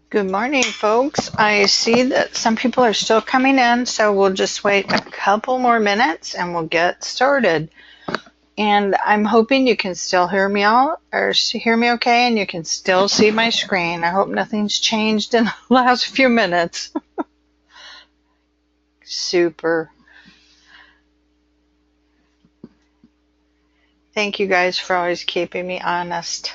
Good morning, folks. I see that some people are still coming in, so we'll just wait a couple more minutes and we'll get started. And I'm hoping you can still hear me hear me okay, and you can still see my screen. I hope nothing's changed in the last few minutes. Super. Thank you guys for always keeping me honest.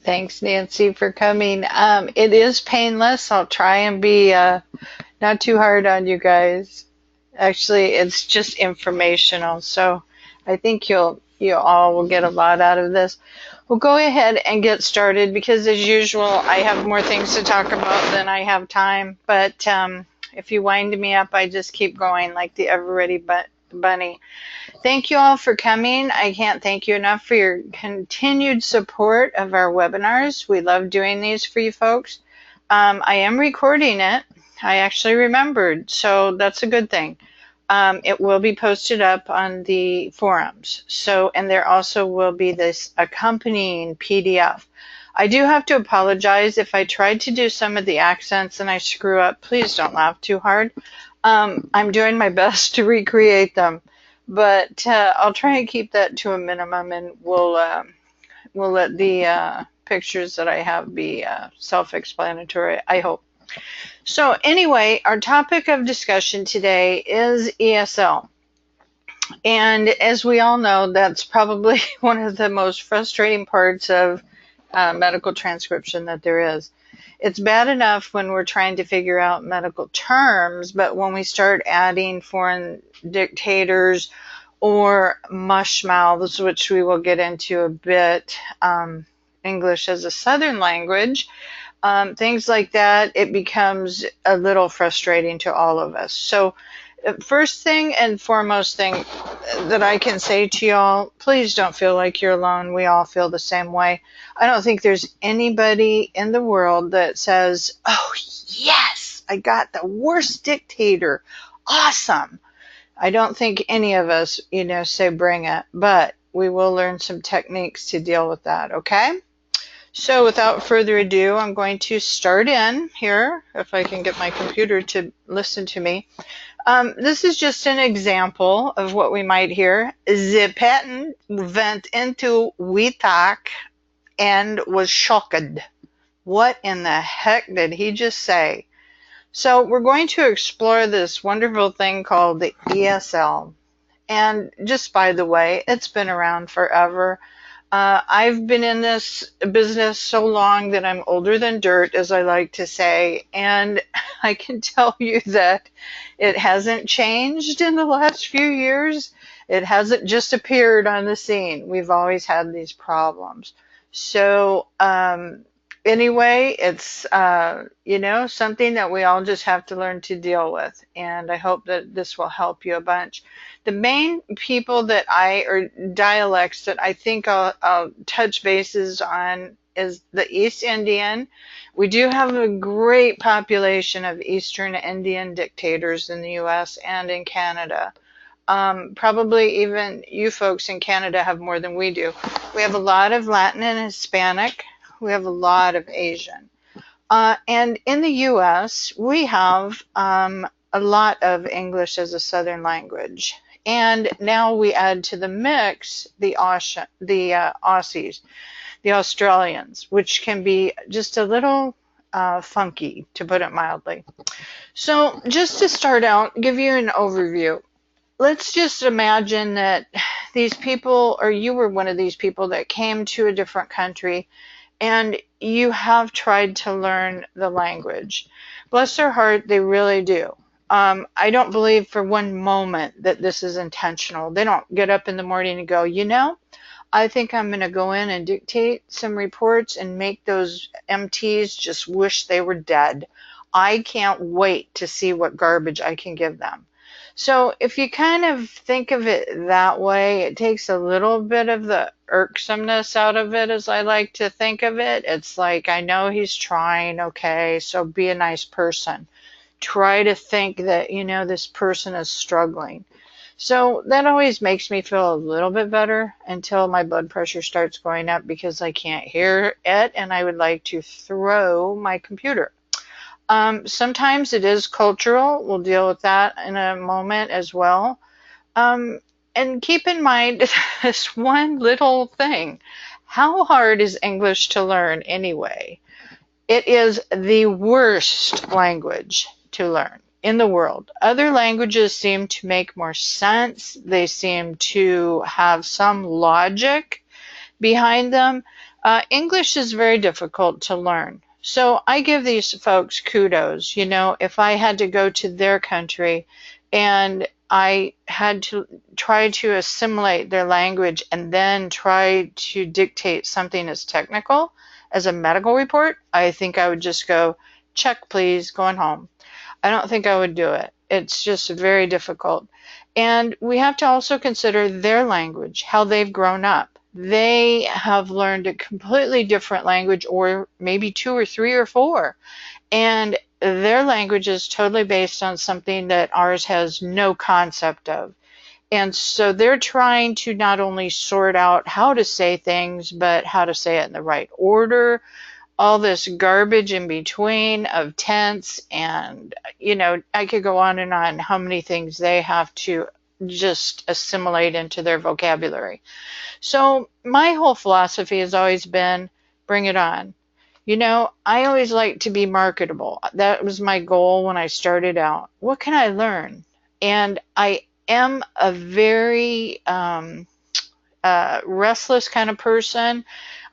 Thanks, Nancy, for coming. It is painless. I'll try and be not too hard on you guys. Actually, it's just informational, so I think you all will get a lot out of this. We'll go ahead and get started because, as usual, I have more things to talk about than I have time. But if you wind me up, I just keep going like the ever-ready bunny. Thank you all for coming. I can't thank you enough for your continued support of our webinars. We love doing these for you folks. I am recording it. I actually remembered, so that's a good thing. It will be posted up on the forums. And there also will be this accompanying PDF. I do have to apologize if I tried to do some of the accents and I screw up. Please don't laugh too hard. I'm doing my best to recreate them, but I'll try and keep that to a minimum, and we'll let the pictures that I have be self-explanatory, I hope. So anyway, our topic of discussion today is ESL. And as we all know, that's probably one of the most frustrating parts of medical transcription that there is. It's bad enough when we're trying to figure out medical terms, but when we start adding foreign dictators or mush mouths, which we will get into a bit, English as a Southern language, things like that, it becomes a little frustrating to all of us. So first thing and foremost thing that I can say to y'all, please don't feel like you're alone. We all feel the same way. I don't think there's anybody in the world that says, oh, yes, I got the worst dictator. Awesome. I don't think any of us, say bring it, but we will learn some techniques to deal with that, okay? So without further ado, I'm going to start in here, if I can get my computer to listen to me. This is just an example of what we might hear. The patent went into WeTalk and was shocked. What in the heck did he just say? So we're going to explore this wonderful thing called the ESL. And just by the way, it's been around forever. I've been in this business so long that I'm older than dirt, as I like to say, and I can tell you that it hasn't changed in the last few years. It hasn't just appeared on the scene. We've always had these problems. So, anyway, it's, something that we all just have to learn to deal with, and I hope that this will help you a bunch. The main people that or dialects that I think I'll touch bases on is the East Indian. We do have a great population of Eastern Indian dictators in the US and in Canada. Probably even you folks in Canada have more than we do. We have a lot of Latin and Hispanic. We have a lot of Asian. And in the US, we have a lot of English as a Southern language. And now we add to the mix the Aussies, the Australians, which can be just a little funky, to put it mildly. So, just to start out, give you an overview. Let's just imagine that these people, or you were one of these people that came to a different country and you have tried to learn the language. Bless their heart, they really do. I don't believe for one moment that this is intentional. They don't get up in the morning and go, I think I'm going to go in and dictate some reports and make those MTs just wish they were dead. I can't wait to see what garbage I can give them. So if you kind of think of it that way, it takes a little bit of the irksomeness out of it, as I like to think of it. It's like, I know he's trying, okay, so be a nice person. Try to think that, this person is struggling. So that always makes me feel a little bit better until my blood pressure starts going up because I can't hear it and I would like to throw my computer. Sometimes it is cultural. We'll deal with that in a moment as well. Um, and keep in mind this one little thing. How hard is English to learn anyway? It is the worst language to learn in the world. Other languages seem to make more sense. They seem to have some logic behind them. English is very difficult to learn. So I give these folks kudos. If I had to go to their country and I had to try to assimilate their language and then try to dictate something as technical as a medical report, I think I would just go, check please, going home. I don't think I would do it. It's just very difficult. And we have to also consider their language, how they've grown up. They have learned a completely different language, or maybe two or three or four. And their language is totally based on something that ours has no concept of. And so they're trying to not only sort out how to say things, but how to say it in the right order, all this garbage in between of tense, and I could go on and on how many things they have to just assimilate into their vocabulary. So my whole philosophy has always been bring it on. I always like to be marketable. That was my goal when I started out. What can I learn? And I am a very restless kind of person.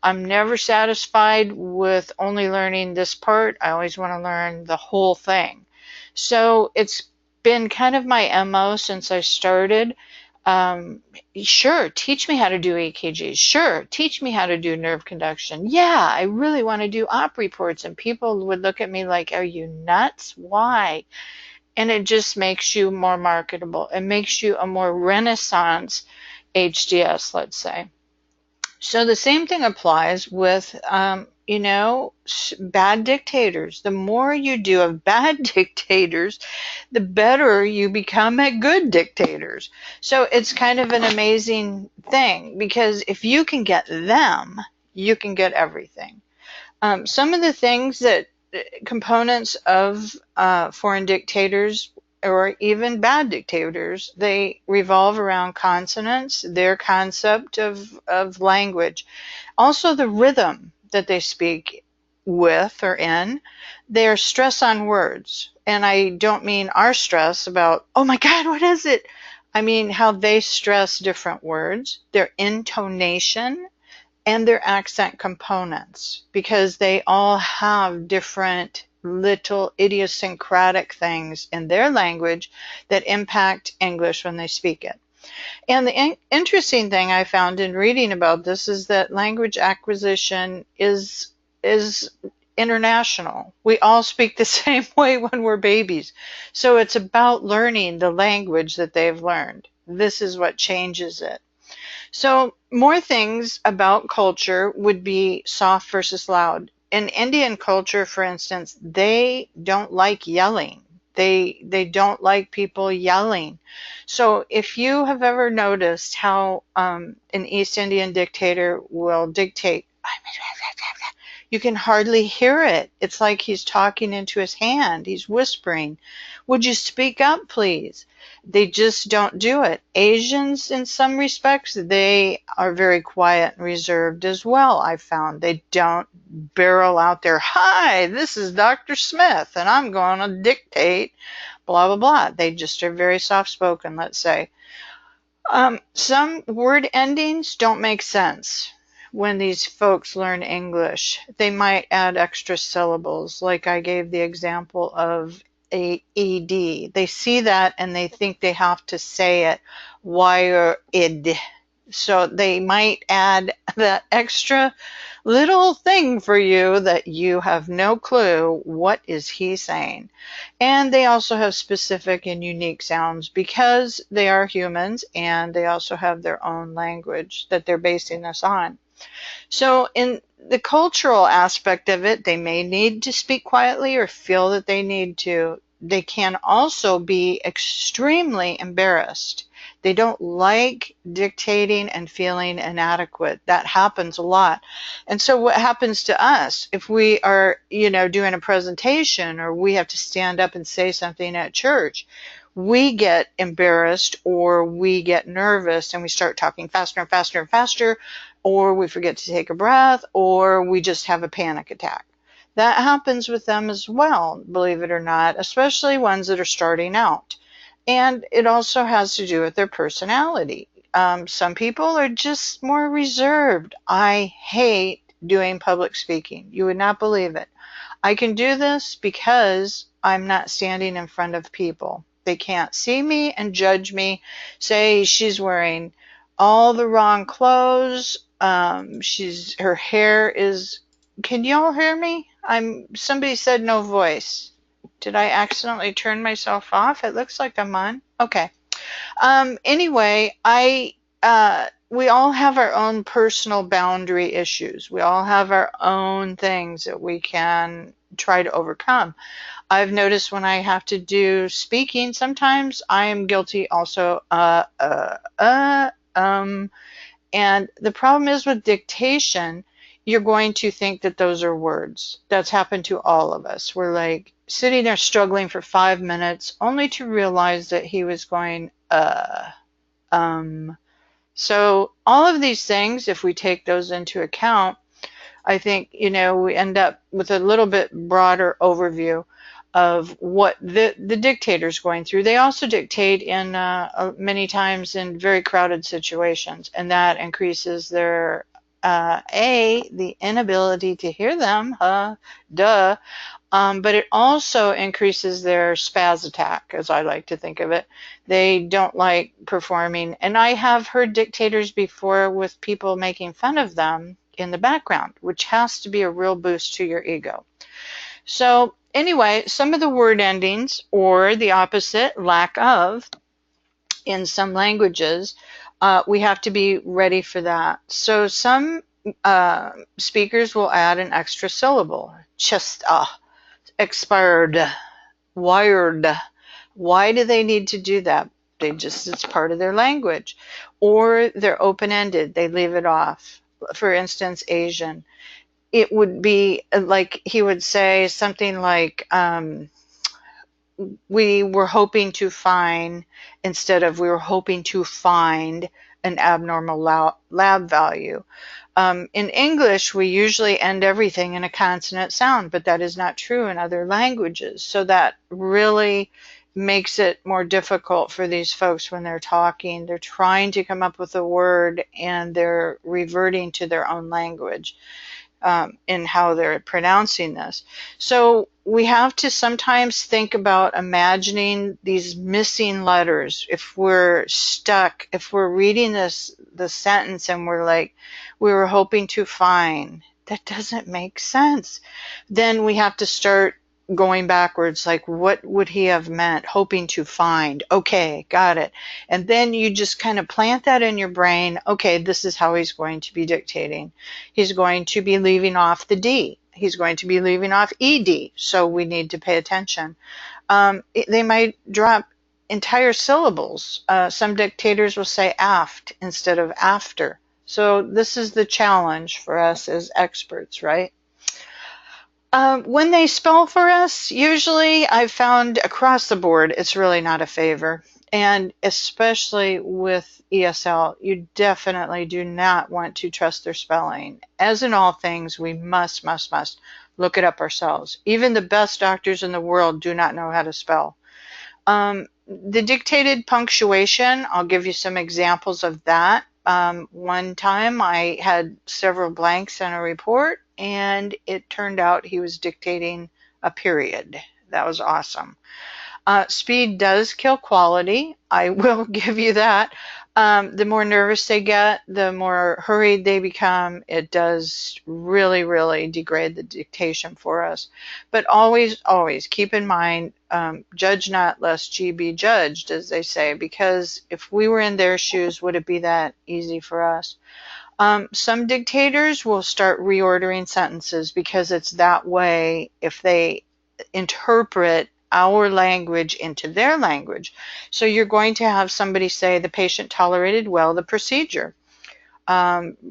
I'm never satisfied with only learning this part. I always want to learn the whole thing. So it's been kind of my MO since I started. Sure, teach me how to do EKGs. Sure, teach me how to do nerve conduction. Yeah, I really want to do op reports. And people would look at me like, are you nuts? Why? And it just makes you more marketable. It makes you a more Renaissance HDS, let's say. So the same thing applies with, bad dictators. The more you do of bad dictators, the better you become at good dictators. So it's kind of an amazing thing because if you can get them, you can get everything. Some of the things that components of foreign dictators or even bad dictators, they revolve around consonants, their concept of language. Also the rhythm that they speak with or in, their stress on words. And I don't mean our stress about, oh my God, what is it? I mean how they stress different words, their intonation, and their accent components, because they all have different little idiosyncratic things in their language that impact English when they speak it. And the interesting thing I found in reading about this is that language acquisition is international. We all speak the same way when we're babies. So it's about learning the language that they've learned. This is what changes it. So more things about culture would be soft versus loud. In Indian culture, for instance, they don't like yelling. They don't like people yelling. So if you have ever noticed how an East Indian dictator will dictate, you can hardly hear it. It's like he's talking into his hand. He's whispering. Would you speak up, please? They just don't do it. Asians, in some respects, they are very quiet and reserved as well, I've found. They don't barrel out there, hi, this is Dr. Smith, and I'm going to dictate, blah, blah, blah. They just are very soft-spoken, let's say. Some word endings don't make sense when these folks learn English. They might add extra syllables, like I gave the example of a ed. They see that and they think they have to say it wired. So they might add that extra little thing for you that you have no clue what is he saying. And they also have specific and unique sounds because they are humans, and they also have their own language that they're basing this on. So in the cultural aspect of it, they may need to speak quietly or feel that they need to. They can also be extremely embarrassed. They don't like dictating and feeling inadequate. That happens a lot. And so what happens to us if we are, doing a presentation, or we have to stand up and say something at church? We get embarrassed, or we get nervous, and we start talking faster and faster and faster, or we forget to take a breath, or we just have a panic attack. That happens with them as well, believe it or not, especially ones that are starting out. And it also has to do with their personality. Some people are just more reserved. I hate doing public speaking. You would not believe it. I can do this because I'm not standing in front of people. They can't see me and judge me, say she's wearing all the wrong clothes. Her hair is, can y'all hear me? Somebody said no voice. Did I accidentally turn myself off? It looks like I'm on. Okay. Anyway, we all have our own personal boundary issues. We all have our own things that we can try to overcome. I've noticed when I have to do speaking, sometimes I am guilty also. And the problem is with dictation, you're going to think that those are words. That's happened to all of us. We're like sitting there struggling for 5 minutes only to realize that he was going, So all of these things, if we take those into account, I think, we end up with a little bit broader overview of what the dictator's going through. They also dictate in many times in very crowded situations, and that increases their the inability to hear them, but it also increases their spaz attack, as I like to think of it. They don't like performing, and I have heard dictators before with people making fun of them in the background, which has to be a real boost to your ego. So anyway, some of the word endings, or the opposite, lack of, in some languages, we have to be ready for that. So some speakers will add an extra syllable. Just, expired, wired. Why do they need to do that? It's part of their language. Or they're open-ended. They leave it off. For instance, Asian. It would be like, he would say something like, we were hoping to find, instead of we were hoping to find an abnormal lab value. In English, we usually end everything in a consonant sound, but that is not true in other languages. So that really makes it more difficult for these folks when they're talking. They're trying to come up with a word and they're reverting to their own language in how they're pronouncing this. So we have to sometimes think about imagining these missing letters. If we're stuck, if we're reading the sentence and we're like, we were hoping to find, that doesn't make sense. Then we have to start going backwards, like what would he have meant, hoping to find? Okay, got it. And then you just kind of plant that in your brain. Okay, this is how he's going to be dictating. He's going to be leaving off the D. He's going to be leaving off ED, so we need to pay attention. They might drop entire syllables. Some dictators will say aft instead of after. So this is the challenge for us as experts, right? When they spell for us, usually I've found across the board, it's really not a favor. And especially with ESL, you definitely do not want to trust their spelling. As in all things, we must look it up ourselves. Even the best doctors in the world do not know how to spell. The dictated punctuation, I'll give you some examples of that. One time I had several blanks in a report and it turned out he was dictating a period. That was awesome. Speed does kill quality. I will give you that. The more nervous they get, the more hurried they become. It does really degrade the dictation for us. But always keep in mind, judge not lest ye be judged, as they say, because if we were in their shoes, would it be that easy for us? Some dictators will start reordering sentences because it's that way if they interpret our language into their language. So you're going to have somebody say the patient tolerated well the procedure.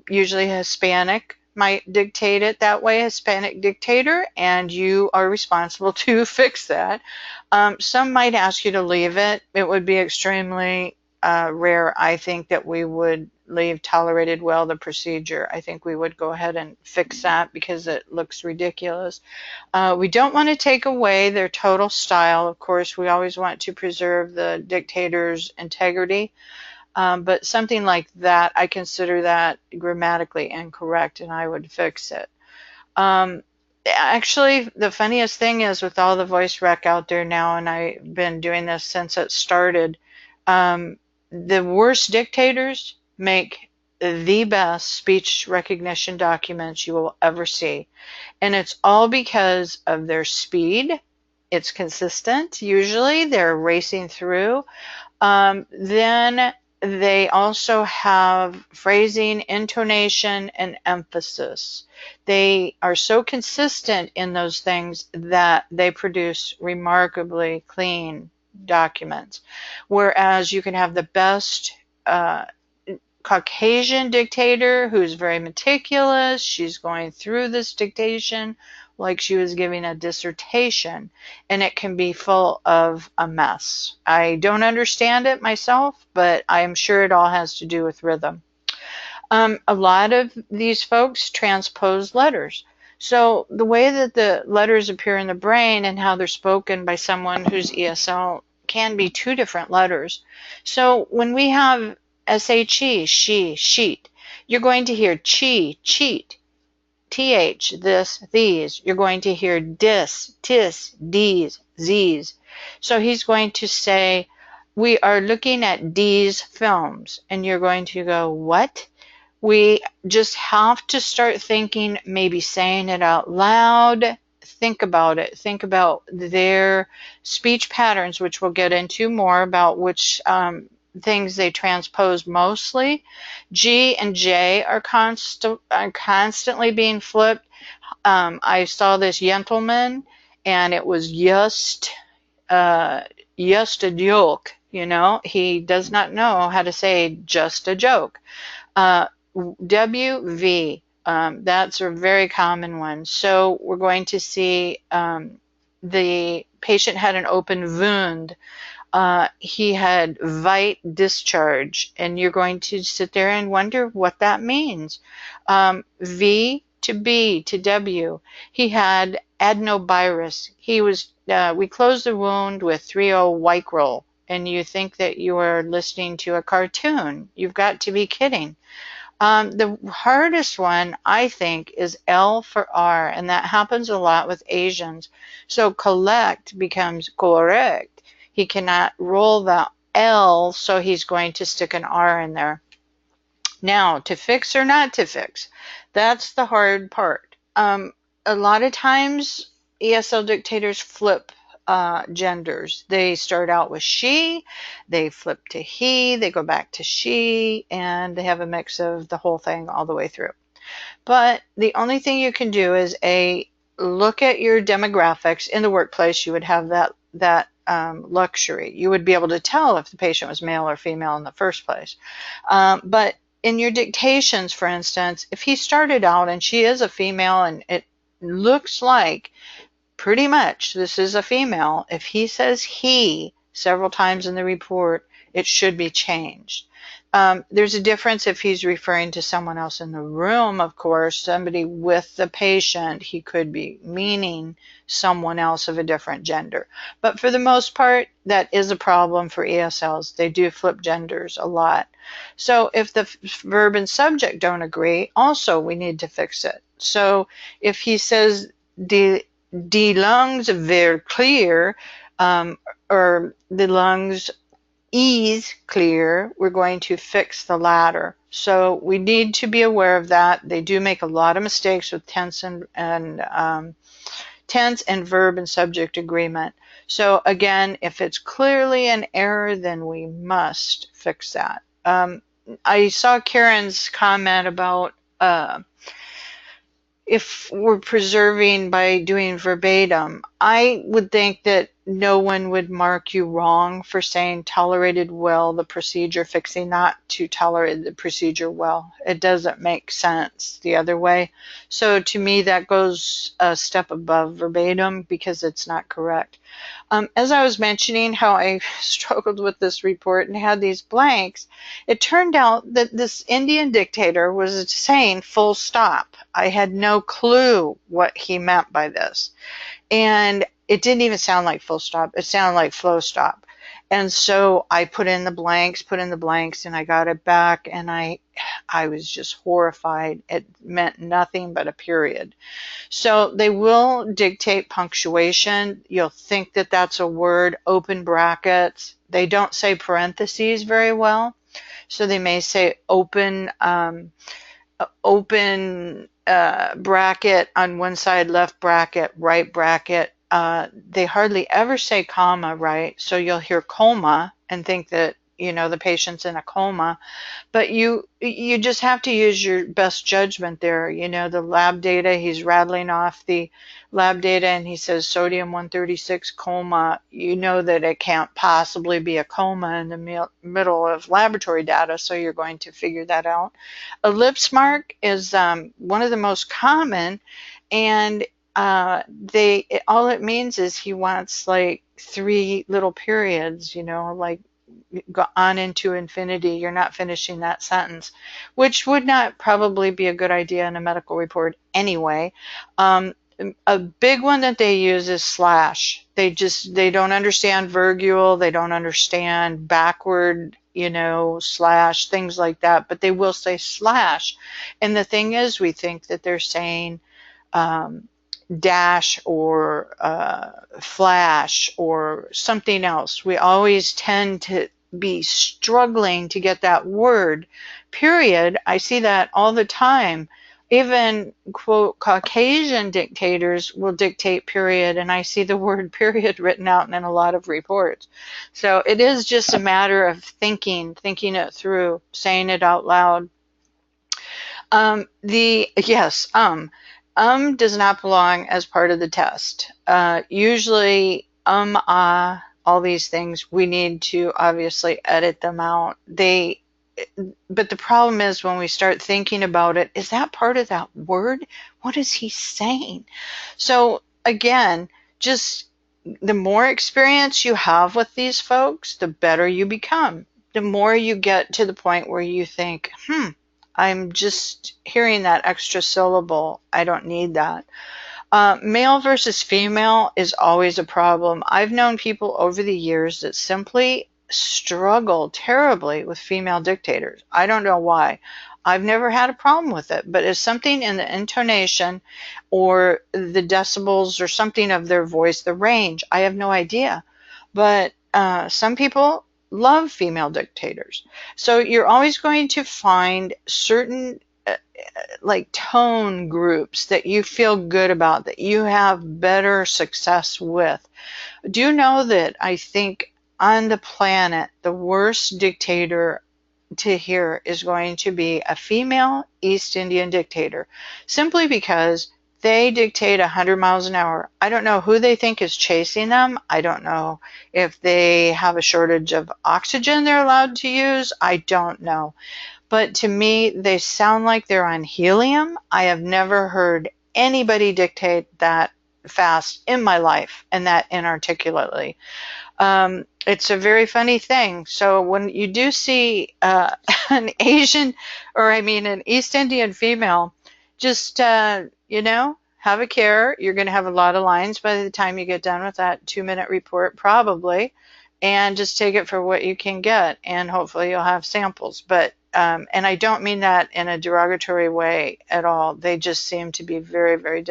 Usually a Hispanic might dictate it that way, Hispanic dictator, and you are responsible to fix that. Some might ask you to leave it. It would be extremely rare, I think, that we would leave tolerated well the procedure. I think we would go ahead and fix that because it looks ridiculous. We don't want to take away their total style. Of course, we always want to preserve the dictator's integrity. But something like that, I consider that grammatically incorrect and I would fix it. Actually, the funniest thing is with all the voice rec out there now, and I've been doing this since it started, the worst dictators make the best speech recognition documents you will ever see. And it's all because of their speed. It's consistent. Usually they're racing through. Then they also have phrasing, intonation, and emphasis. They are so consistent in those things that they produce remarkably clean documents. Whereas you can have the best Caucasian dictator who's very meticulous. She's going through this dictation like she was giving a dissertation, and it can be full of a mess. I don't understand it myself, but I'm sure it all has to do with rhythm. A lot of these folks transpose letters. So the way that the letters appear in the brain and how they're spoken by someone who's ESL can be two different letters. So when we have SHE, she, sheet, you're going to hear chi, cheat, th, this, these. You're going to hear dis, tis, dees, z's. So he's going to say, we are looking at these films. And you're going to go, what? We just have to start thinking, maybe saying it out loud. Think about it. Think about their speech patterns, which we'll get into more about which things they transpose mostly. G and J are constantly being flipped. I saw this gentleman, and it was just a joke. You know, he does not know how to say just a joke. WV, that's a very common one. So we're going to see the patient had an open wound. He had vite discharge, and you're going to sit there and wonder what that means. V, to B to W. He had adenovirus. We closed the wound with 3-0 Wycroll, and you think that you are listening to a cartoon. You've got to be kidding. The hardest one, I think, is L for R, and that happens a lot with Asians. So collect becomes correct. He cannot roll the L, so he's going to stick an R in there. Now, to fix or not to fix, that's the hard part. A lot of times, ESL dictators flip genders. They start out with she, they flip to he, they go back to she, and they have a mix of the whole thing all the way through. But the only thing you can do is look at your demographics. In the workplace. You would have that luxury. You would be able to tell if the patient was male or female in the first place. But in your dictations, for instance, if he started out and she is a female and it looks like pretty much this is a female, if he says he several times in the report, it should be changed. There's a difference if he's referring to someone else in the room, of course, somebody with the patient, he could be meaning someone else of a different gender. But for the most part, that is a problem for ESLs. They do flip genders a lot. So if the verb and subject don't agree, also we need to fix it. So if he says die lungs were clear, or the lungs is clear, we're going to fix the latter. So we need to be aware of that. They do make a lot of mistakes with tense and verb and subject agreement. So again, if it's clearly an error, then we must fix that. I saw Karen's comment about if we're preserving by doing verbatim. I would think that no one would mark you wrong for saying tolerated well the procedure, fixing not to tolerate the procedure well. It doesn't make sense the other way. So to me, that goes a step above verbatim because it's not correct. As I was mentioning how I struggled with this report and had these blanks, it turned out that this Indian dictator was saying full stop. I had no clue what he meant by this. And it didn't even sound like full stop. It sounded like flow stop. And so I put in the blanks, and I got it back, and I was just horrified. It meant nothing but a period. So they will dictate punctuation. You'll think that that's a word, open brackets. They don't say parentheses very well. So they may say open bracket on one side, left bracket, right bracket. They hardly ever say comma, right? So you'll hear coma and think that, the patient's in a coma. But you just have to use your best judgment there. The lab data, he's rattling off the lab data and he says sodium 136 coma. You know that it can't possibly be a coma in the middle of laboratory data, so you're going to figure that out. Ellipse mark is one of the most common, and all it means is he wants like 3 little periods, like go on into infinity. You're not finishing that sentence, which would not probably be a good idea in a medical report anyway. A big one that they use is slash. They don't understand virgule. They don't understand backward, slash, things like that, but they will say slash. And the thing is, we think that they're saying dash or flash or something else. We always tend to be struggling to get that word. Period. I see that all the time. Even, quote, Caucasian dictators will dictate period, and I see the word period written out in a lot of reports. So it is just a matter of thinking it through, saying it out loud. Does not belong as part of the test. Usually, all these things, we need to obviously edit them out. But the problem is when we start thinking about it, is that part of that word? What is he saying? So again, just the more experience you have with these folks, the better you become. The more you get to the point where you think, I'm just hearing that extra syllable. I don't need that. Male versus female is always a problem. I've known people over the years that simply struggle terribly with female dictators. I don't know why. I've never had a problem with it, but it's something in the intonation or the decibels or something of their voice, the range. I have no idea. But some people love female dictators. So you're always going to find certain like tone groups that you feel good about, that you have better success with. Do you know that I think on the planet, the worst dictator to hear is going to be a female East Indian dictator, simply because they dictate 100 miles an hour. I don't know who they think is chasing them. I don't know if they have a shortage of oxygen they're allowed to use. I don't know. But to me, they sound like they're on helium. I have never heard anybody dictate that fast in my life and that inarticulately. It's a very funny thing. So when you do see an Asian, or I mean an East Indian female, just, have a care. You're going to have a lot of lines by the time you get done with that 2-minute report, probably. And just take it for what you can get. And hopefully you'll have samples. But, and I don't mean that in a derogatory way at all. They just seem to be very, very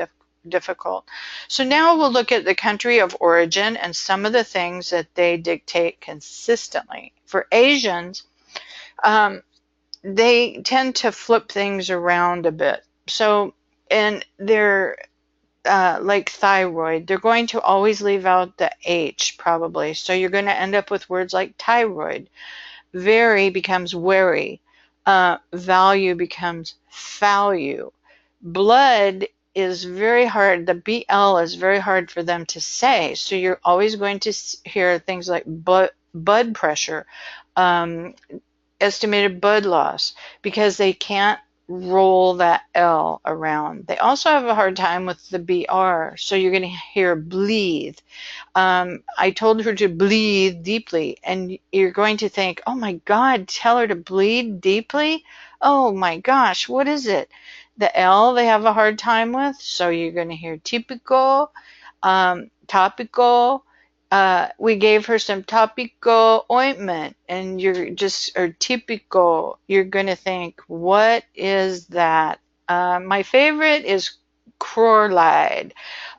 difficult. So now we'll look at the country of origin and some of the things that they dictate consistently. For Asians, they tend to flip things around a bit. So, and they're like thyroid, they're going to always leave out the H probably. So you're going to end up with words like thyroid. Very becomes wary. Value becomes value. Blood is very hard. The BL is very hard for them to say. So you're always going to hear things like blood pressure, estimated blood loss, because they can't roll that L around. They also have a hard time with the BR. So you're going to hear breathe. I told her to breathe deeply, and you're going to think, oh my God, tell her to bleed deeply? Oh my gosh, what is it? The L they have a hard time with, so you're going to hear typical, topical. We gave her some topical ointment, and you're just, or typical, you're going to think, what is that? My favorite is chloride.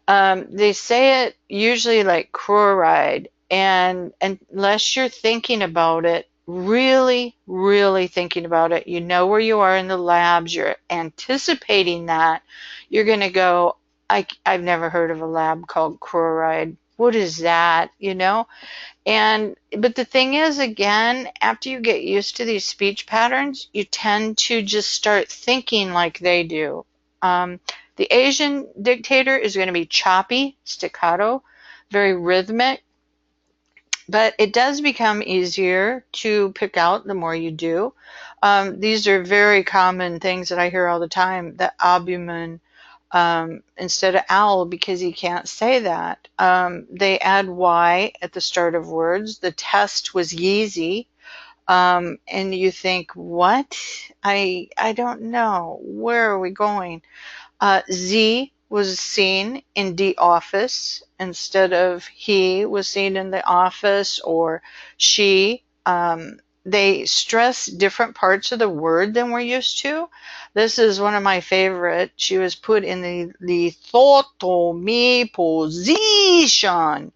They say it usually like chloride, and unless you're thinking about it, really, really thinking about it, you know where you are in the labs, you're anticipating that, you're going to go, I've never heard of a lab called chloride. What is that? But the thing is, again, after you get used to these speech patterns, you tend to just start thinking like they do. The Asian dictator is going to be choppy, staccato, very rhythmic, but it does become easier to pick out the more you do. These are very common things that I hear all the time, the albumin instead of owl, because you can't say that. They add Y at the start of words. The test was Yeezy. And you think, what? I don't know. Where are we going? Z was seen in the office instead of he was seen in the office, or she. They stress different parts of the word than we're used to. This is one of my favorite. She was put in the thotomi position.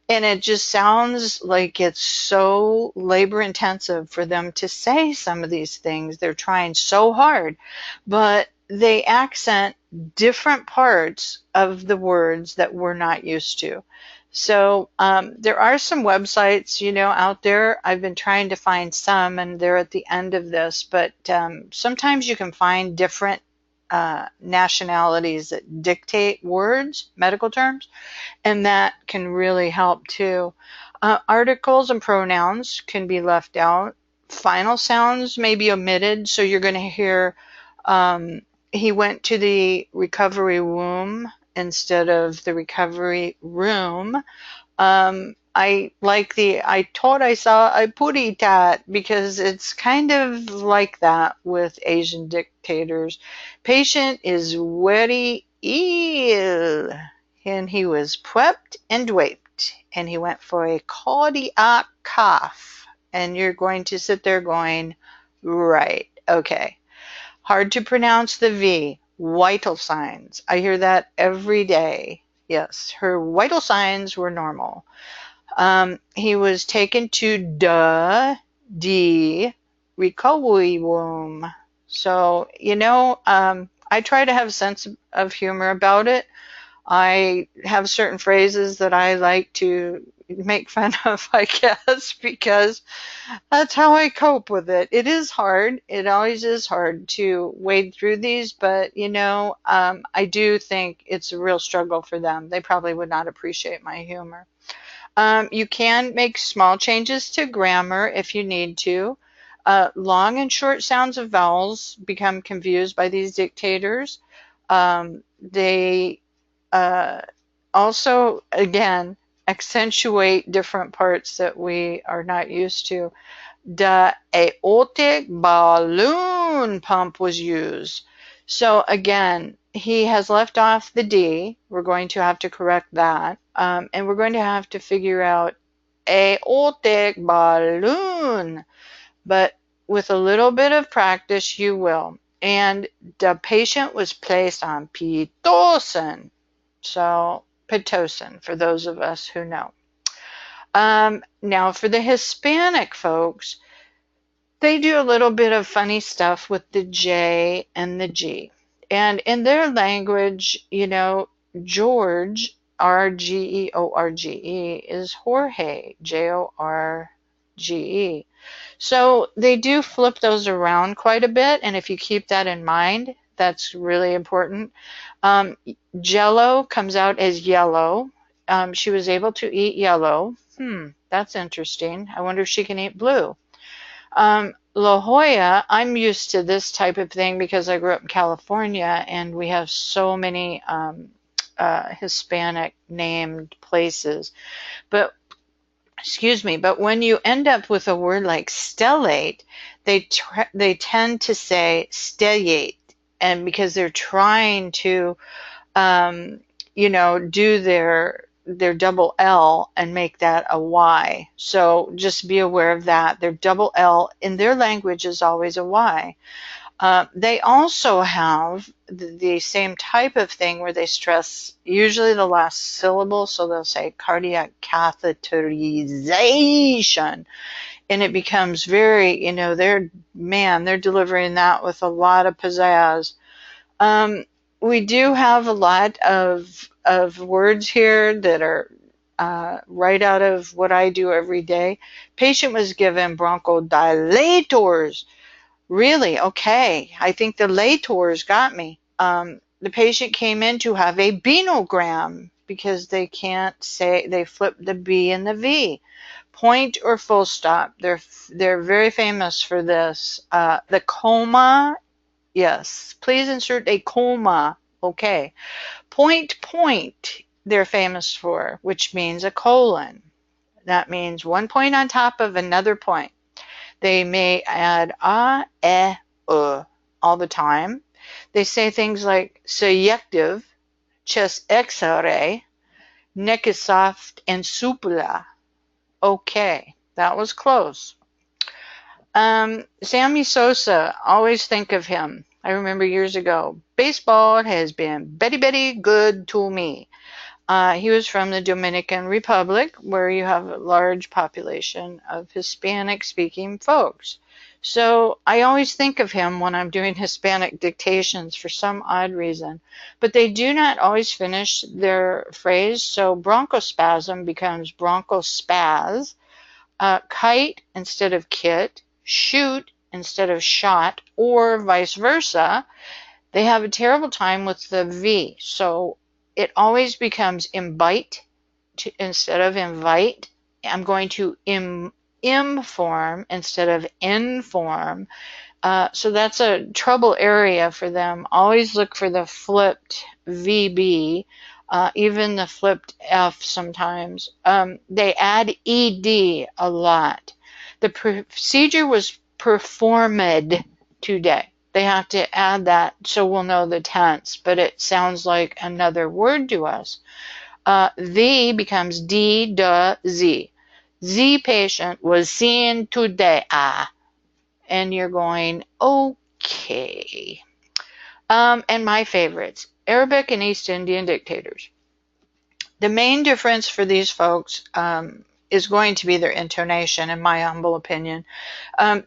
And it just sounds like it's so labor intensive for them to say some of these things. They're trying so hard, but they accent different parts of the words that we're not used to. So there are some websites, out there. I've been trying to find some, and they're at the end of this, but sometimes you can find different nationalities that dictate words, medical terms, and that can really help too. Articles and pronouns can be left out. Final sounds may be omitted, so you're going to hear he went to the recovery womb instead of the recovery room. I like I thought I saw a putty tat because it's kind of like that with Asian dictators. Patient is very ill, and he was prepped and waped, and he went for a cardiac cough. And you're going to sit there going, right, okay. Hard to pronounce the V. Vital signs. I hear that every day. Yes, her vital signs were normal. He was taken to the recovery room. So, I try to have a sense of humor about it. I have certain phrases that I like to make fun of, I guess, because that's how I cope with it. It is hard. It always is hard to wade through these, but I do think it's a real struggle for them. They probably would not appreciate my humor. You can make small changes to grammar if you need to. Long and short sounds of vowels become confused by these dictators. They also, again, accentuate different parts that we are not used to. The aortic balloon pump was used. So again, he has left off the D. We're going to have to correct that. And we're going to have to figure out aortic balloon. But with a little bit of practice, you will. And the patient was placed on Pitocin. So, Pitocin, for those of us who know. Now, for the Hispanic folks, they do a little bit of funny stuff with the J and the G. And in their language, George, Rgeorge, is Jorge, Jorge. So they do flip those around quite a bit. And if you keep that in mind, that's really important. Jello comes out as yellow. She was able to eat yellow. That's interesting. I wonder if she can eat blue. La Jolla, I'm used to this type of thing because I grew up in California and we have so many Hispanic named places. But, excuse me, but when you end up with a word like stellate, they tend to say stellate, and because they're trying to do their double L and make that a Y. So just be aware of that. Their double L in their language is always a Y. They also have the same type of thing where they stress usually the last syllable. So they'll say cardiac catheterization. And it becomes very, they're delivering that with a lot of pizzazz. We do have a lot of words here that are right out of what I do every day. Patient was given bronchodilators. Really? Okay. I think the lators got me. The patient came in to have a binogram because they can't say, they flip the B and the V. Point or full stop. They're very famous for this. The comma. Yes, please insert a comma. Okay. Point, they're famous for, which means a colon. That means one point on top of another point. They may add all the time. They say things like selective, chest x-ray, neck is soft, and supula. Okay, that was close. Sammy Sosa, always think of him. I remember years ago, baseball has been very good to me. He was from the Dominican Republic, where you have a large population of Hispanic-speaking folks. So I always think of him when I'm doing Hispanic dictations for some odd reason. But they do not always finish their phrase, so bronchospasm becomes bronchospaz. Kite instead of kit, shoot instead of shot, or vice versa. They have a terrible time with the V. So it always becomes invite instead of invite. I'm going to inform instead of inform. So that's a trouble area for them. Always look for the flipped VB. even the flipped F sometimes. They add ed a lot. The procedure was performed today. They have to add that so we'll know the tense, but it sounds like another word to us. The becomes D, D, Z. Z patient was seen today. And you're going, okay. And my favorites, Arabic and East Indian dictators. The main difference for these folks is going to be their intonation, in my humble opinion.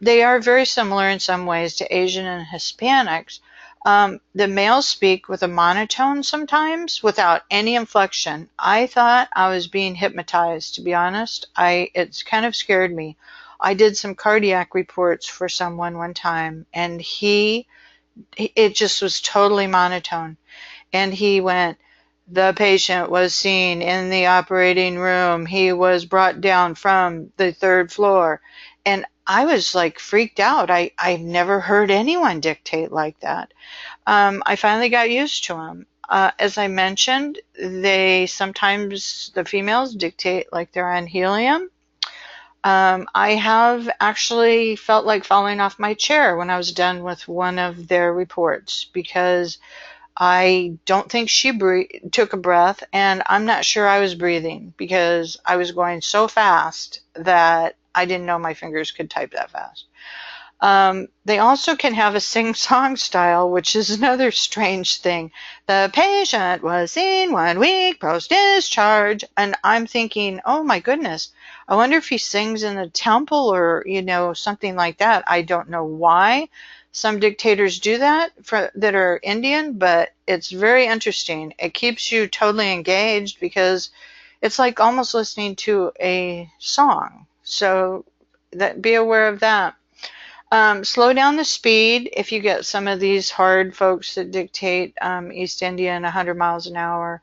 They are very similar in some ways to Asian and Hispanics. The males speak with a monotone sometimes without any inflection. I thought I was being hypnotized, to be honest. It's kind of scared me. I did some cardiac reports for someone one time, and it just was totally monotone. And he went, the patient was seen in the operating room. He was brought down from the third floor. And I was like freaked out. I've never heard anyone dictate like that. I finally got used to them. As I mentioned, the females dictate like they're on helium. I have actually felt like falling off my chair when I was done with one of their reports because I don't think she took a breath, and I'm not sure I was breathing because I was going so fast that I didn't know my fingers could type that fast. They also can have a sing-song style, which is another strange thing. The patient was seen 1 week post-discharge, and I'm thinking, oh my goodness, I wonder if he sings in the temple or, something like that. I don't know why some dictators do that that are Indian, but it's very interesting. It keeps you totally engaged because it's like almost listening to a song. So be aware of that. Slow down the speed if you get some of these hard folks that dictate East Indian 100 miles an hour.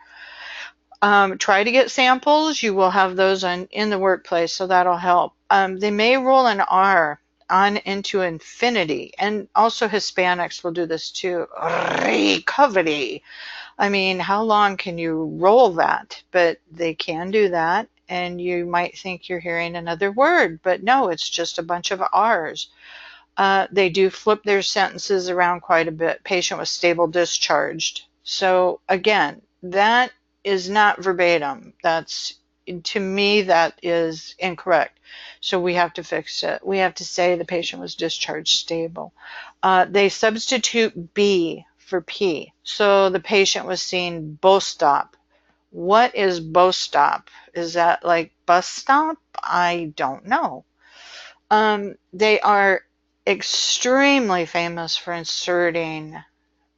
Try to get samples. You will have those in the workplace, so that'll help. They may roll an R on into infinity, and also Hispanics will do this too. Recovery. I mean, how long can you roll that? But they can do that, and you might think you're hearing another word, but no, it's just a bunch of R's. They do flip their sentences around quite a bit. Patient was stable discharged. So again, that is not verbatim. To me, that is incorrect. So we have to fix it. We have to say the patient was discharged stable. They substitute B for P. So the patient was seen post-op. What is post-op? Is that like bus stop? I don't know. They are extremely famous for inserting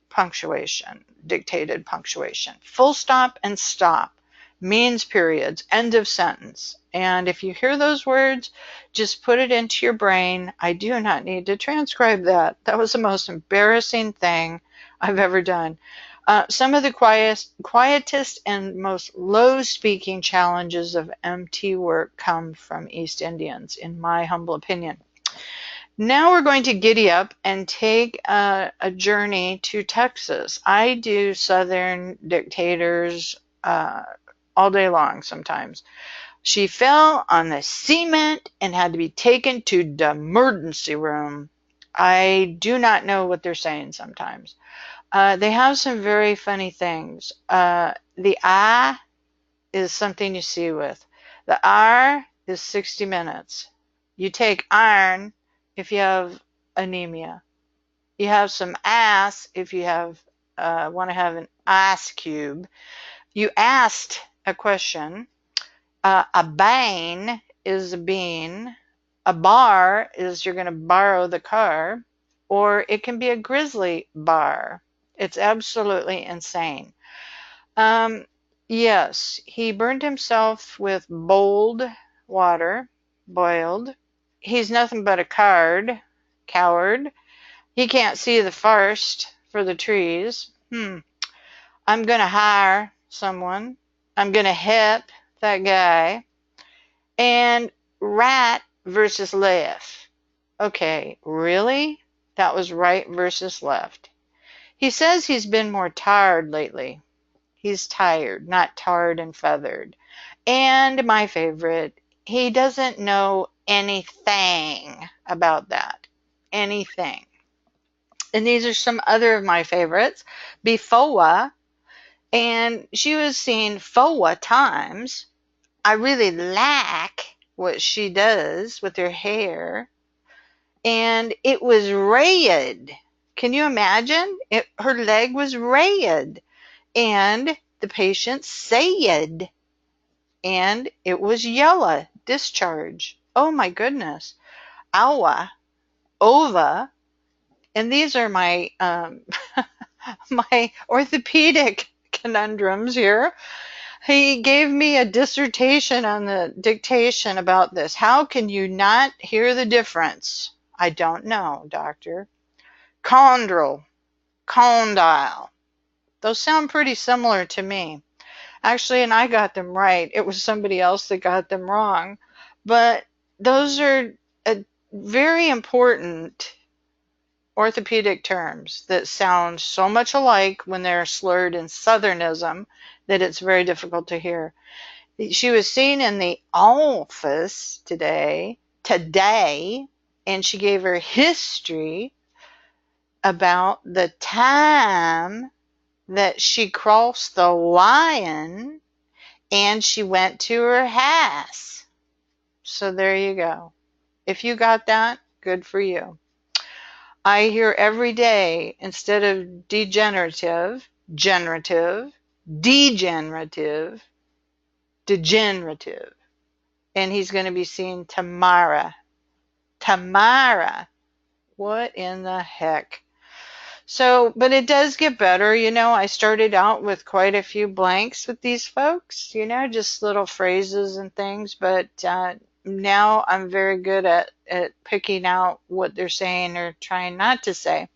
punctuation, dictated punctuation. Full stop and stop, means periods, end of sentence. And if you hear those words, just put it into your brain. I do not need to transcribe that. That was the most embarrassing thing I've ever done. Some of the quietest and most low-speaking challenges of MT work come from East Indians, in my humble opinion. Now we're going to giddy up and take a journey to Texas. I do Southern dictators all day long sometimes. She fell on the cement and had to be taken to the emergency room. I do not know what they're saying sometimes. They have some very funny things. The I is something you see with. The R is 60 minutes. You take iron if you have anemia. You have some ass if you want to have an ice cube. You asked a question. A bane is a bean. A bar is you're going to borrow the car. Or it can be a grizzly bar. It's absolutely insane. Yes, he burned himself with boiled water. He's nothing but a coward. He can't see the forest for the trees. I'm going to hire someone. I'm going to hit that guy. And right versus left. Okay, really? That was right versus left. He says he's been more tired lately. He's tired, not tarred and feathered. And my favorite, he doesn't know anything about that. Anything. And these are some other of my favorites. Befoa, and she was seen 4 times. I really like what she does with her hair. And it was red. Can you imagine? Her leg was red. And the patient said, and it was yellow, discharge. Oh my goodness. Awa, ova, and these are my my orthopedic conundrums here. He gave me a dissertation on the dictation about this. How can you not hear the difference? I don't know, doctor. Chondral, condyle. Those sound pretty similar to me. Actually, and I got them right. It was somebody else that got them wrong. But those are very important orthopedic terms that sound so much alike when they're slurred in Southernism that it's very difficult to hear. She was seen in the office today, and she gave her history about the time that she crossed the line and she went to her house. So there you go. If you got that, good for you. I hear every day, instead of degenerative, generative, degenerative, degenerative. And he's going to be seen tomorrow. Tomorrow. What in the heck? So, but it does get better. I started out with quite a few blanks with these folks, just little phrases and things, but now I'm very good at picking out what they're saying or trying not to say.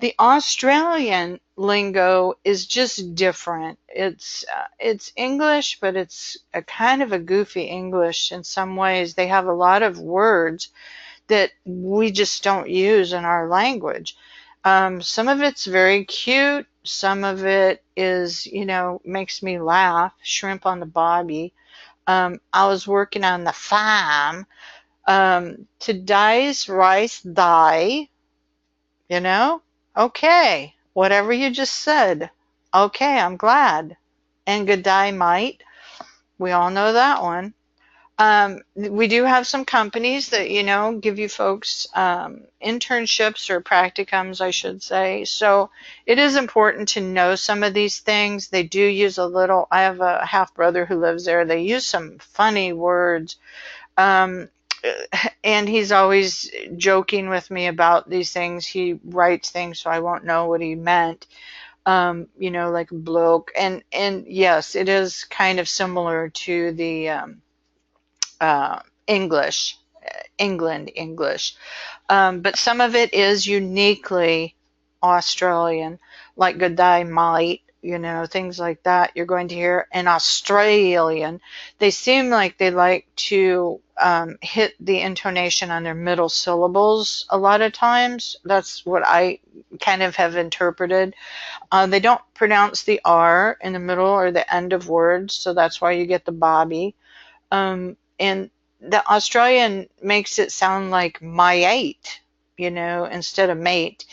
The Australian lingo is just different. It's English, but it's a kind of a goofy English in some ways. They have a lot of words that we just don't use in our language. Some of it's very cute. Some of it is, makes me laugh. Shrimp on the bobby. I was working on the farm. To dice rice die, Okay, whatever you just said. Okay, I'm glad. And good day, might. We all know that one. We do have some companies that, give you folks internships or practicums, I should say. So it is important to know some of these things. They do use a little, I have a half brother who lives there. They use some funny words. And he's always joking with me about these things. He writes things so I won't know what he meant. Like bloke. And yes, it is kind of similar to the English, England English. But some of it is uniquely Australian, like good day might, things like that. You're going to hear an Australian. They seem like they like to hit the intonation on their middle syllables a lot of times. That's what I kind of have interpreted. They don't pronounce the R in the middle or the end of words, so that's why you get the bobby. And the Australian makes it sound like my eight, instead of mate.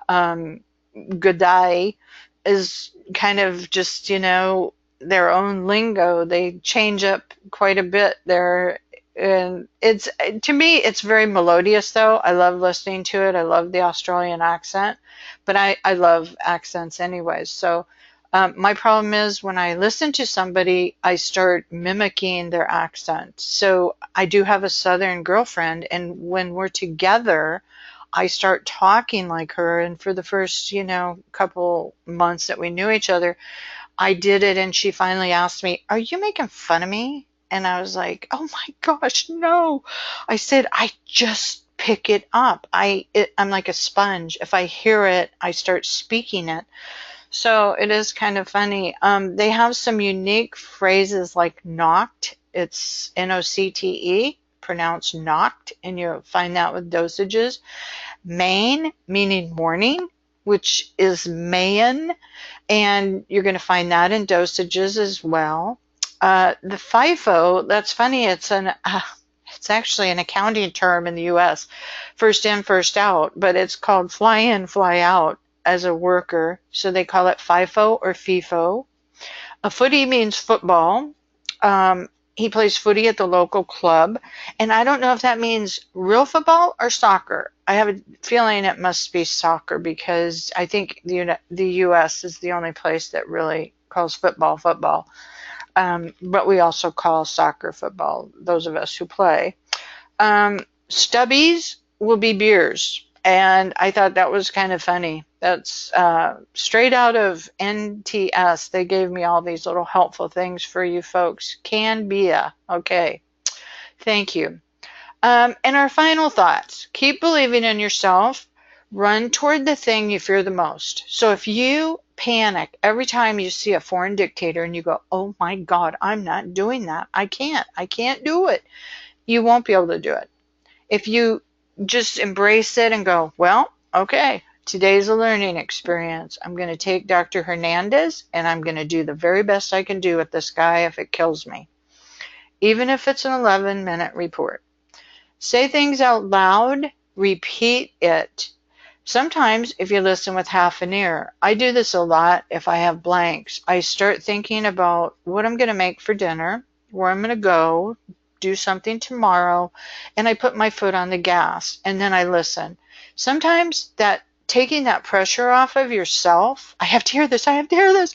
Good day is kind of just, their own lingo. They change up quite a bit there. And to me, it's very melodious though. I love listening to it. I love the Australian accent, but I love accents anyways. So my problem is when I listen to somebody, I start mimicking their accent. So I do have a Southern girlfriend, and when we're together, I start talking like her. And for the first, couple months that we knew each other, I did it, and she finally asked me, "Are you making fun of me?" And I was like, "Oh my gosh, no." I said, "I just pick it up. I'm like a sponge. If I hear it, I start speaking it." So it is kind of funny. They have some unique phrases like knocked. It's Nocte, pronounced knocked, and you'll find that with dosages. Main, meaning morning, which is mayan. And you're going to find that in dosages as well. The FIFO, that's funny, it's actually an accounting term in the US, first in, first out, but it's called fly in, fly out as a worker. So they call it FIFO or FIFO. A footy means football. He plays footy at the local club. And I don't know if that means real football or soccer. I have a feeling it must be soccer because I think the US is the only place that really calls football football. But we also call soccer football, those of us who play. Stubbies will be beers. And I thought that was kind of funny. That's straight out of NTS. They gave me all these little helpful things for you folks. Can be a. Okay. Thank you. And our final thoughts. Keep believing in yourself. Run toward the thing you fear the most. So if you panic every time you see a foreign dictator and you go, oh my God, I'm not doing that. I can't do it. You won't be able to do it. If you just embrace it and go, well, okay, today's a learning experience. I'm going to take Dr. Hernandez and I'm going to do the very best I can do with this guy if it kills me, even if it's an 11-minute report. Say things out loud, repeat it. Sometimes if you listen with half an ear, I do this a lot if I have blanks. I start thinking about what I'm going to make for dinner, where I'm going to go, do something tomorrow, and I put my foot on the gas and then I listen. Sometimes that taking that pressure off of yourself, I have to hear this,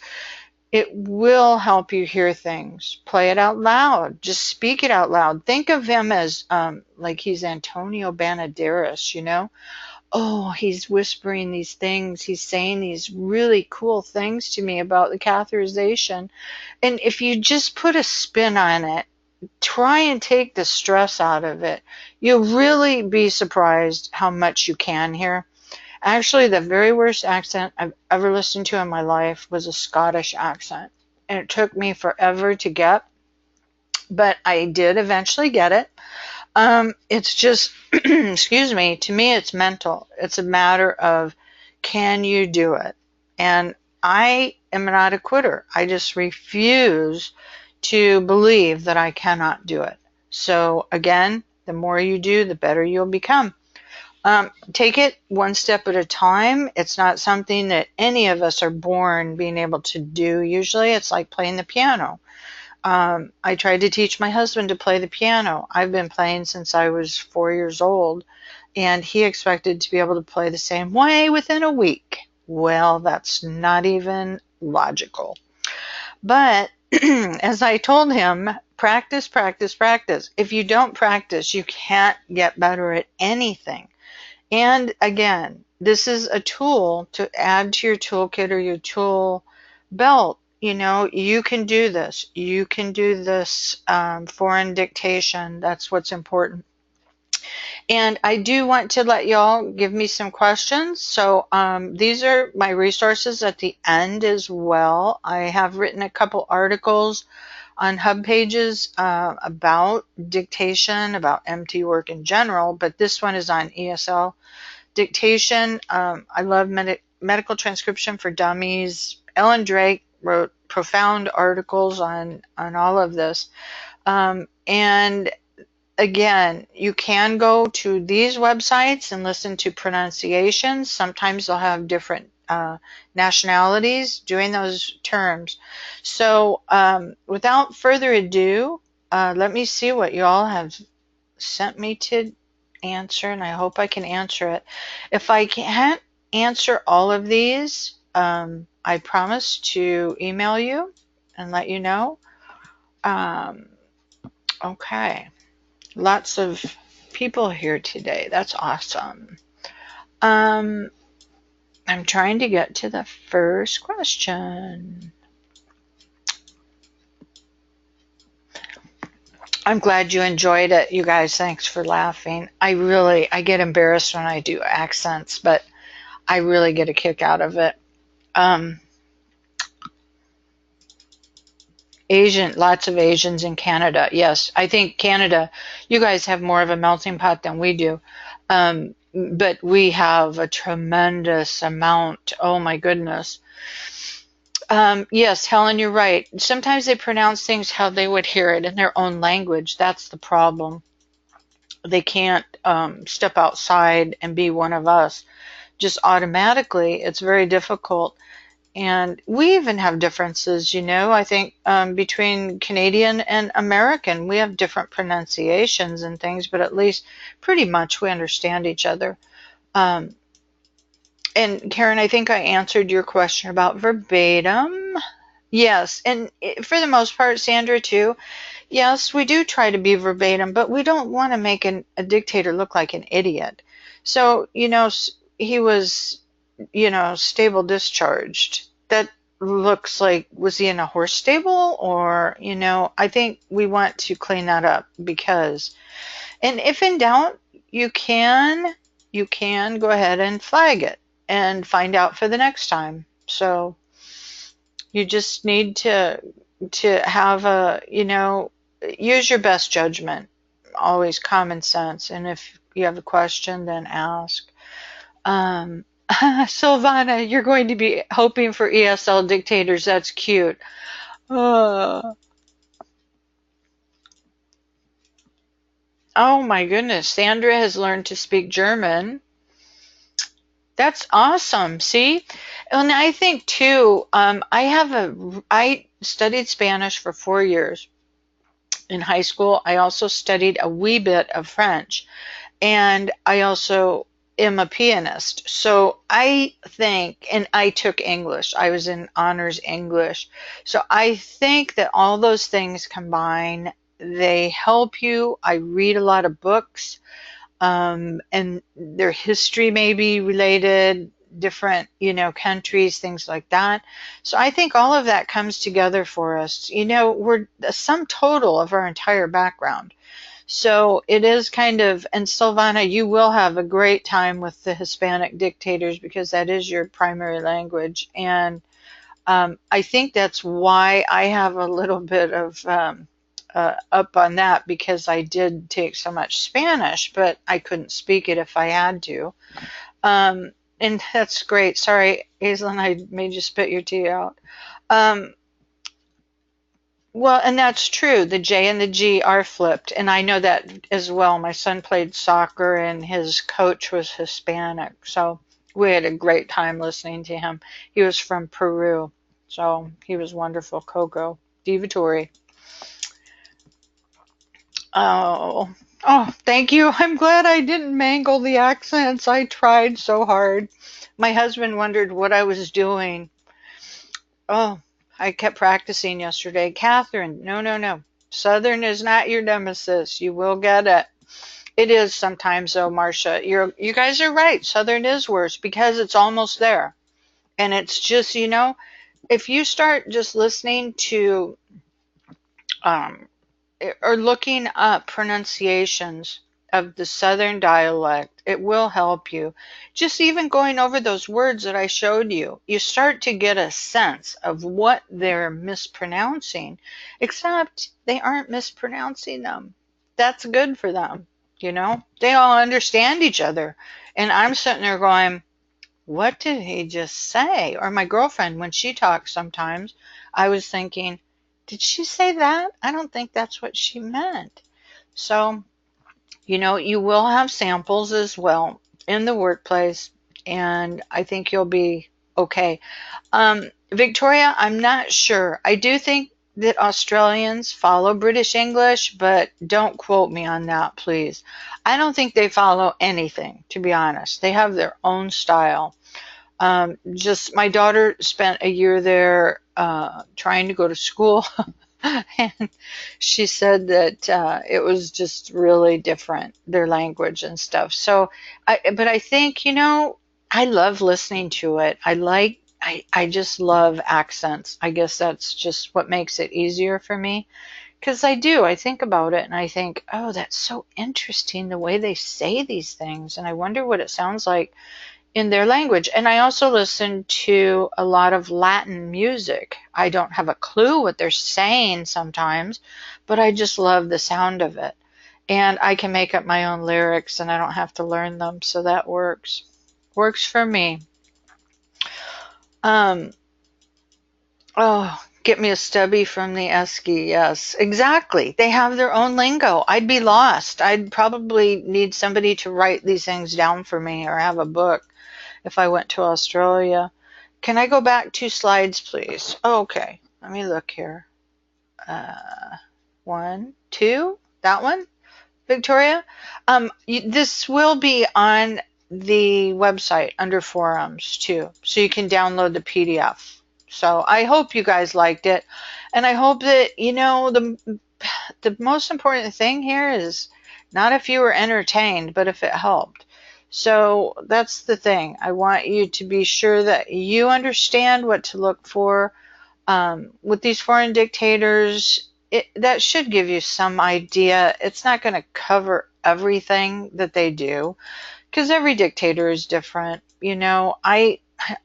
it will help you hear things. Play it out loud. Just speak it out loud. Think of him as like he's Antonio Banderas, you know? Oh, he's whispering these things. He's saying these really cool things to me about the catheterization. And if you just put a spin on it, try and take the stress out of it, you'll really be surprised how much you can hear. Actually, the very worst accent I've ever listened to in my life was a Scottish accent. And it took me forever to get, but I did eventually get it. It's just, excuse me, to me it's mental. It's a matter of, can you do it? And I am not a quitter. I just refuse to believe that I cannot do it. So again, the more you do, the better you'll become. Take it one step at a time. It's not something that any of us are born being able to do. Usually it's like playing the piano. I tried to teach my husband to play the piano. I've been playing since I was 4 years old, and he expected to be able to play the same way within a week. Well, that's not even logical. But as I told him, practice, practice, practice. If you don't practice, you can't get better at anything. And again, this is a tool to add to your toolkit or your tool belt. You know, you can do this. You can do this foreign dictation. That's what's important. And I do want to let y'all give me some questions. So these are my resources at the end as well. I have written a couple articles on hub pages about dictation, about MT work in general, but this one is on ESL dictation. I love medical transcription for dummies. Ellen Drake wrote profound articles on all of this. And again, you can go to these websites and listen to pronunciations. Sometimes they'll have different nationalities doing those terms. So without further ado, let me see what you all have sent me to answer, and I hope I can answer it. If I can't answer all of these, I promise to email you and let you know. Okay. Lots of people here today. That's awesome. I'm trying to get to the first question. I'm glad you enjoyed it, you guys. Thanks for laughing. I get embarrassed when I do accents, but I really get a kick out of it. Lots of Asians in Canada. Yes, I think Canada, you guys have more of a melting pot than we do. But we have a tremendous amount. Oh my goodness. Yes, Helen, you're right. Sometimes they pronounce things how they would hear it in their own language. That's the problem. They can't step outside and be one of us just automatically. It's very difficult. And we even have differences, I think between Canadian and American, we have different pronunciations and things, but at least pretty much we understand each other. Um, and Karen, I think I answered your question about verbatim. Yes, and for the most part, Sandra too. Yes, we do try to be verbatim, but we don't want to make a dictator look like an idiot. So, he was, stable discharged. That looks like, was he in a horse stable? Or, I think we want to clean that up because, and if in doubt, you can, you can go ahead and flag it and find out for the next time. So you just need to have use your best judgment, always common sense. And if you have a question, then ask. Um, Silvana, you're going to be hoping for ESL dictators. That's cute. Uh, oh my goodness. Sandra has learned to speak German. That's awesome. See? And I think too, I studied Spanish for 4 years in high school. I also studied a wee bit of French. And I also am a pianist. So I think, and I took English, I was in honors English. So I think that all those things combine, they help you. I read a lot of books, and their history may be related, different, countries, things like that. So I think all of that comes together for us. We're the sum total of our entire background. So it is kind of, and Silvana, you will have a great time with the Hispanic dictators because that is your primary language. And I think that's why I have a little bit of up on that because I did take so much Spanish, but I couldn't speak it if I had to. And that's great. Sorry, Aislinn, I made you spit your tea out. Um, Well, and that's true. The J and the G are flipped, and I know that as well. My son played soccer, and his coach was Hispanic, so we had a great time listening to him. He was from Peru, so he was wonderful. Coco Divatori. Oh, oh, thank you. I'm glad I didn't mangle the accents. I tried so hard. My husband wondered what I was doing. Oh, I kept practicing yesterday. Catherine, no, no, no. Southern is not your nemesis. You will get it. It is sometimes though, Marcia. You guys are right. Southern is worse because it's almost there. And it's just, if you start just listening to um, or looking up pronunciations of the Southern dialect, it will help you. Just even going over those words that I showed you, you start to get a sense of what they're mispronouncing, except they aren't mispronouncing them. That's good for them. They all understand each other. And I'm sitting there going, what did he just say? Or my girlfriend, when she talks sometimes, I was thinking, did she say that? I don't think that's what she meant. So, you will have samples as well in the workplace, and I think you'll be okay. Victoria, I'm not sure. I do think that Australians follow British English, but don't quote me on that, please. I don't think they follow anything, to be honest. They have their own style. Just my daughter spent a year there trying to go to school, and she said that it was just really different, their language and stuff. So, but I think, I love listening to it. I just love accents. I guess that's just what makes it easier for me. Because I think about it and I think, oh, that's so interesting the way they say these things. And I wonder what it sounds like in their language. And I also listen to a lot of Latin music. I don't have a clue what they're saying sometimes, but I just love the sound of it. And I can make up my own lyrics and I don't have to learn them, so that works. Works for me. Um, Oh, get me a stubby from the Esky. Yes, exactly. They have their own lingo. I'd be lost. I'd probably need somebody to write these things down for me or have a book if I went to Australia. Can I go back 2 slides, please? Oh, okay. Let me look here. Uh, one, two, that one, Victoria. This will be on the website under forums too, so you can download the PDF. So I hope you guys liked it, and I hope that the most important thing here is not if you were entertained, but if it helped. So that's the thing. I want you to be sure that you understand what to look for with these foreign dictators. That should give you some idea. It's not going to cover everything that they do because every dictator is different.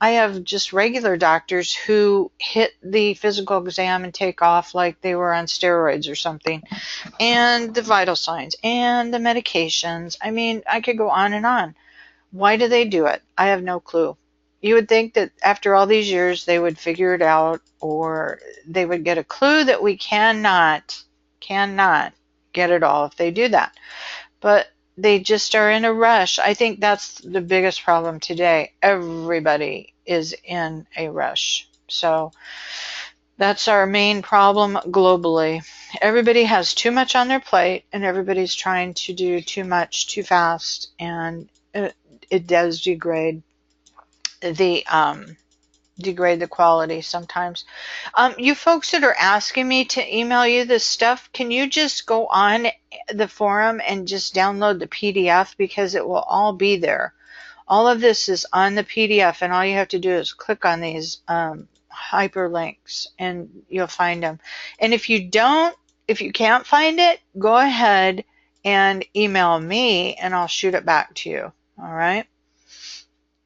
I have just regular doctors who hit the physical exam and take off like they were on steroids or something, and the vital signs and the medications. I mean, I could go on and on. Why do they do it? I have no clue. You would think that after all these years they would figure it out, or they would get a clue that we cannot get it all if they do that. But they just are in a rush. I think that's the biggest problem today. Everybody is in a rush. So that's our main problem globally. Everybody has too much on their plate, and everybody's trying to do too much too fast, and it does degrade the quality sometimes. You folks that are asking me to email you this stuff, can you just go on the forum and just download the PDF, because it will all be there. All of this is on the PDF, and all you have to do is click on these hyperlinks and you'll find them. And if you can't find it, go ahead and email me and I'll shoot it back to you. All right.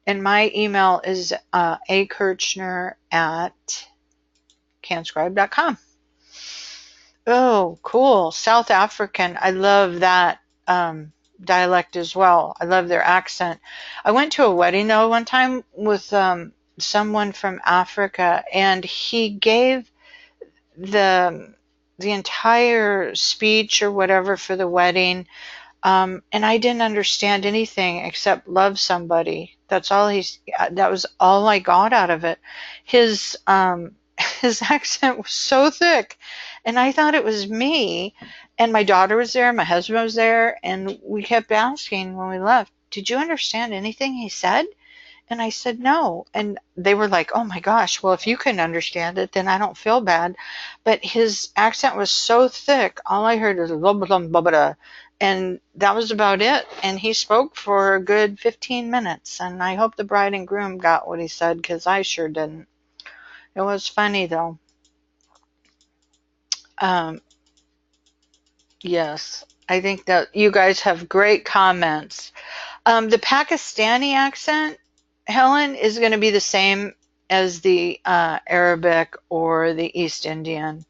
And my email is akirchner@canscribe.com. Oh, cool. South African. I love that dialect as well. I love their accent. I went to a wedding though one time with someone from Africa, and he gave the entire speech or whatever for the wedding. And I didn't understand anything except love somebody. That was all I got out of it. His his accent was so thick, and I thought it was me. And my daughter was there, my husband was there, and we kept asking when we left, "Did you understand anything he said?" And I said, "No." And they were like, "Oh my gosh, well, if you couldn't understand it, then I don't feel bad." But his accent was so thick, all I heard was blah, blah, blah, blah, blah, and that was about it. And he spoke for a good 15 minutes. And I hope the bride and groom got what he said, because I sure didn't. It was funny though. Um, yes, I think that you guys have great comments. The Pakistani accent, Helen, is going to be the same as the Arabic or the East Indian.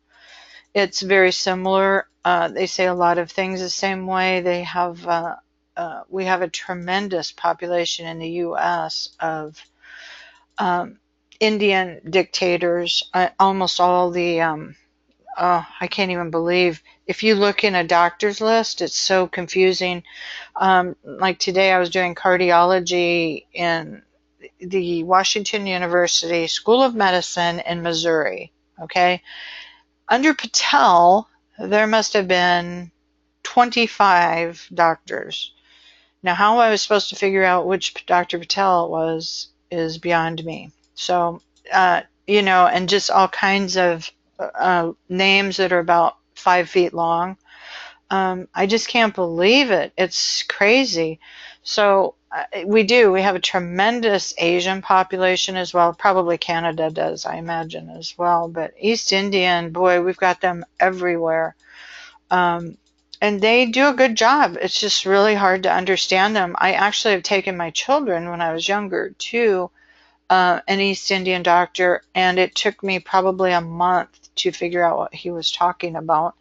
It's very similar. They say a lot of things the same way. We have a tremendous population in the U.S. of Indian dictators. Almost all the I can't even believe. If you look in a doctor's list, it's so confusing. Like today, I was doing cardiology in the Washington University School of Medicine in Missouri. Okay. Under Patel, there must have been 25 doctors. Now, how I was supposed to figure out which Dr. Patel it was is beyond me. So, and just all kinds of names that are about 5 feet long. I just can't believe it. It's crazy. So we have a tremendous Asian population as well. Probably Canada does, I imagine, as well. But East Indian, boy, we've got them everywhere. And they do a good job. It's just really hard to understand them. I actually have taken my children when I was younger to an East Indian doctor, and it took me probably a month to figure out what he was talking about.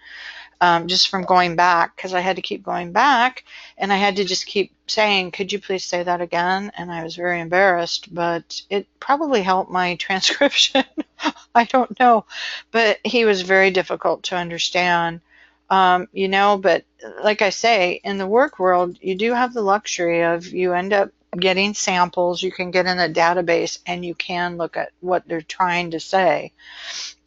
just from going back, because I had to keep going back, and I had to just keep saying, could you please say that again? And I was very embarrassed, but it probably helped my transcription. I don't know, but he was very difficult to understand. But like I say, in the work world, you do have the luxury of, you end up getting samples, you can get in a database, and you can look at what they're trying to say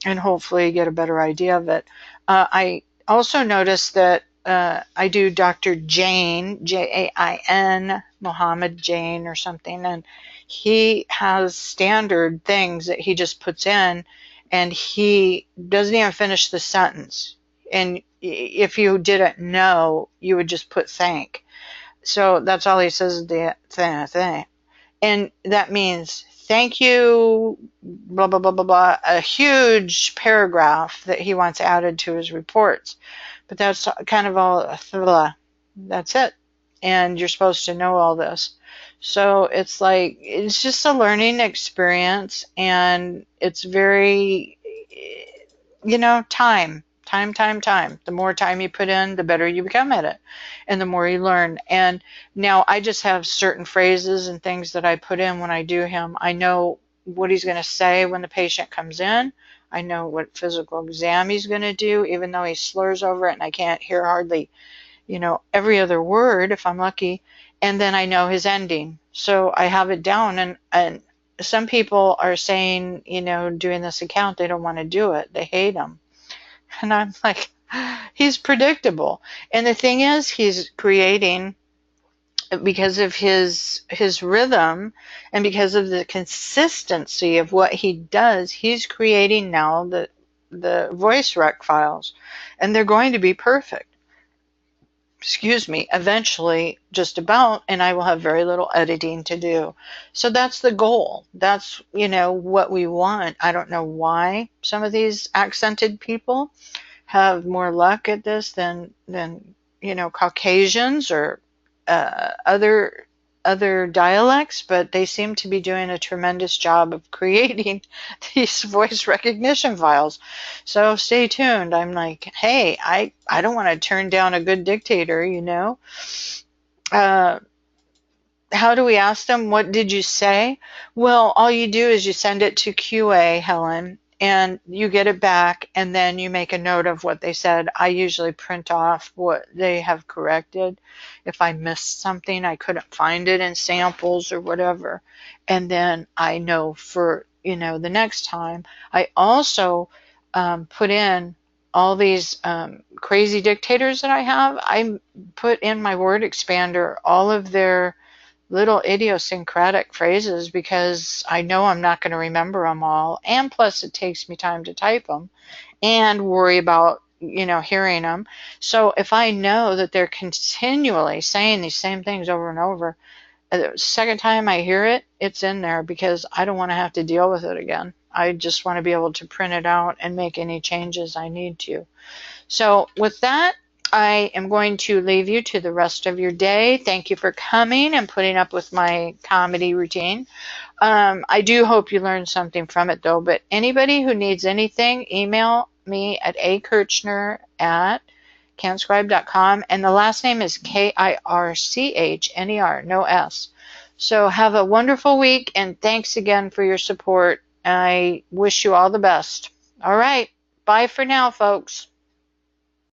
and hopefully get a better idea of it. I also noticed that I do Dr. Jain, Jain, Mohammed Jain or something, and he has standard things that he just puts in, and he doesn't even finish the sentence. And if you didn't know, you would just put thank. So that's all he says, the thing. And that means thank you, blah, blah, blah, blah, blah, a huge paragraph that he wants added to his reports. But that's kind of all, blah, that's it. And you're supposed to know all this. So it's like, it's just a learning experience, and it's very, time. The more time you put in, the better you become at it, and the more you learn. And now I just have certain phrases and things that I put in when I do him. I know what he's going to say when the patient comes in. I know what physical exam he's going to do, even though he slurs over it and I can't hear hardly, every other word if I'm lucky. And then I know his ending. So I have it down, and some people are saying, doing this account, they don't want to do it. They hate him. And I'm like, he's predictable. And the thing is, he's creating, because of his rhythm and because of the consistency of what he does, he's creating now the voice rec files, and they're going to be perfect. Excuse me, eventually, just about, and I will have very little editing to do. So that's the goal. That's, what we want. I don't know why some of these accented people have more luck at this than Caucasians or other dialects, but they seem to be doing a tremendous job of creating these voice recognition files. So stay tuned. I'm like, hey, I don't want to turn down a good dictator, Uh, how do we ask them, what did you say? Well, all you do is you send it to QA, Helen, and you get it back, and then you make a note of what they said. I usually print off what they have corrected. If I missed something, I couldn't find it in samples or whatever, and then I know for, the next time. I also put in all these crazy dictators that I have. I put in my word expander all of their little idiosyncratic phrases, because I know I'm not going to remember them all, and plus it takes me time to type them and worry about hearing them. So if I know that they're continually saying these same things over and over, the second time I hear it, it's in there, because I don't want to have to deal with it again. I just want to be able to print it out and make any changes I need to. So with that, I am going to leave you to the rest of your day. Thank you for coming and putting up with my comedy routine. I do hope you learned something from it, though. But anybody who needs anything, email me at akirchner@canscribe.com. And the last name is Kirchner, no S. So have a wonderful week, and thanks again for your support. I wish you all the best. All right. Bye for now, folks.